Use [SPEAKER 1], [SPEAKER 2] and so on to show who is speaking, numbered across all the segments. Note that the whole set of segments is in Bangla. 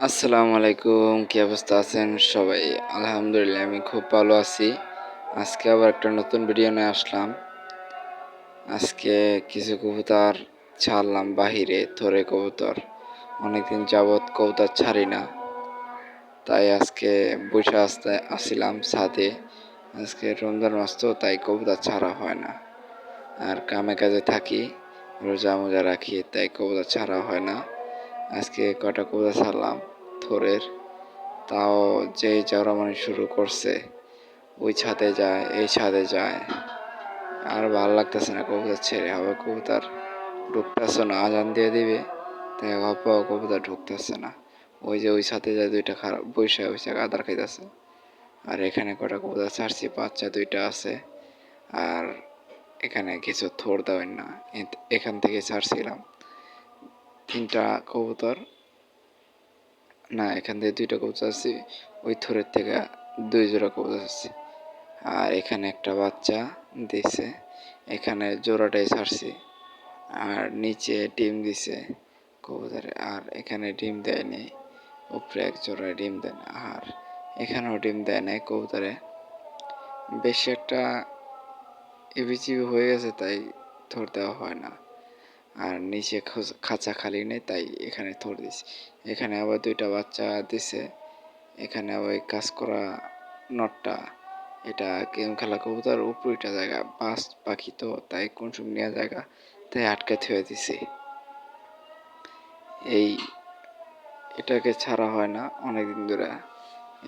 [SPEAKER 1] আসসালামু আলাইকুম, কি অবস্থা আছেন সবাই? আলহামদুলিল্লাহ আমি খুব ভালো আছি। আজকে আবার একটা নতুন ভিডিও নিয়ে আসলাম। আজকে কিছু কবুতর ছাড়লাম বাহিরে, থোড়ে কবুতর। অনেকদিন যাবৎ কবুতর ছাড়ি না, তাই আজকে বসে আসছিলাম ছাদে। আজকে রমজান মাস তো, তাই কবুতর ছাড়া হয় না। আর কামে কাজে থাকি, রোজা মোজা রাখি, তাই কবুতর ছাড়া হয় না। আজকে কটা কবুতর ছাড়লাম থোড়ের, তাও যেই চড়ামড়ি শুরু করছে, ওই ছাদে যায় এই ছাদে যায়, আর ভালো লাগতেছে না। কবুতর ছেড়ে হবে, কবুতর ঢুকতেছে না, আজান দিয়ে দিবে, তাই হপাও কবুতর ঢুকতেছে না। ওই যে ওই ছাদে যায় দুইটা খারাপ বৈশা বৈশা আদার খাইতেছে। আর এখানে কটা কবুতর ছাড়ছি, বাচ্চা দুইটা আছে। আর এখানে কিছু থোড় দেবেন না, এখান থেকে ছাড়ছিলাম তিনটা কবুতর, না এখান থেকে দুইটা কবুতর আছে, ওই থোড়ের থেকে দুই জোড়া কবুতর আছে। আর এখানে একটা বাচ্চা দিছে, এখানে জোড়াটাই ছাড়ছি। আর নিচে ডিম দিছে কবুতরে, আর এখানে ডিম দেয়নি, উপরে এক জোড়া ডিম দেয় না। আর এখানেও ডিম দেয় নাই কবুতরে, বেশি একটা এবিচিবি হয়ে গেছে, তাই থোড় দেওয়া হয় না। আর নিচে খাঁচা খালি নেই, তাই এখানে থোড় দিছি। এখানে আবার দুইটা বাচ্চা দিছে। এখানে ওই কাজ করা নটটা, এটা গেম খেলা কবুতর, উপরিটা জায়গা বাস পাখি তো, তাই কুনসুম নেওয়া জায়গা, তাই আটকে থুয়ে দিছি। এই এটাকে ছাড়া হয় না অনেকদিন ধরে,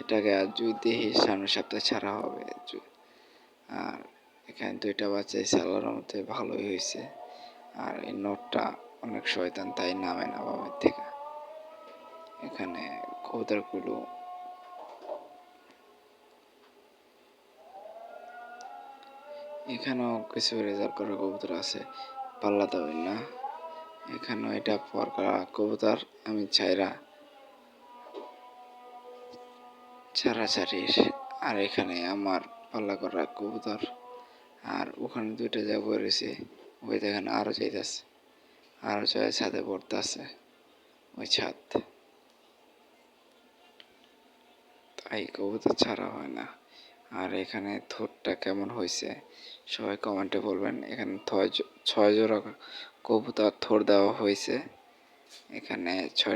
[SPEAKER 1] এটাকে আর যদি দেখি সামনের সপ্তাহে ছাড়া হবে। আর এখানে দুইটা বাচ্চা আল্লাহর মধ্যে ভালোই হয়েছে। আর এই নটটা অনেক শয়তান, তাই নামে না বাবার থেকে। এখানে কবুতরগুলো এখানেও কিছু রেজাল্ট করা কবুতর আছে, পাল্লা দেবেন না। এখানেও এটা পর করা কবুতর, আমি ছাড়াছাড়ির। আর এখানে আমার পাল্লা করা কবুতর। আর ওখানে দুইটা যা বেরোছে, ওই দেখেন আরও যাইতেছে, আরও যায় ছাদে পড়তে আছে, ওই ছাদ। তাই কবুতর ছাড়া হয় না। আর এখানে থোড়টা কেমন হয়েছে সবাই কমেন্টে বলবেন। এখানে 6 জোড়া কবুতর থোড় দেওয়া হয়েছে। এখানে 6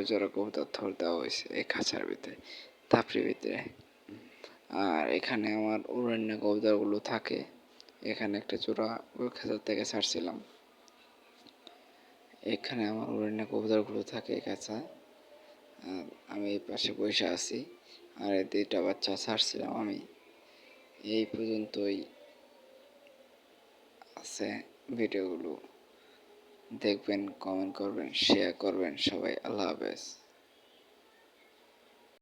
[SPEAKER 1] জোড়া কবুতর থোড় দেওয়া হয়েছে এই খাঁচার ভিতরে, তাপড়ির ভিতরে। আর এখানে আমার অরণ্য কবুতরগুলো থাকে। এখানে একটা জোড়া ওই খাঁচার থেকে ছাড়ছিলাম। এখানে আমার অরণ্য কবুতরগুলো থাকে এই খাঁচায়। আর আমি এই পাশে বসে আছি, আর এই দুইটা বাচ্চা ছাড়ছিলাম আমি। এই পর্যন্তই আছে। ভিডিওগুলো দেখবেন, কমেন্ট করবেন, শেয়ার করবেন সবাই। আল্লাহ হাফেজ।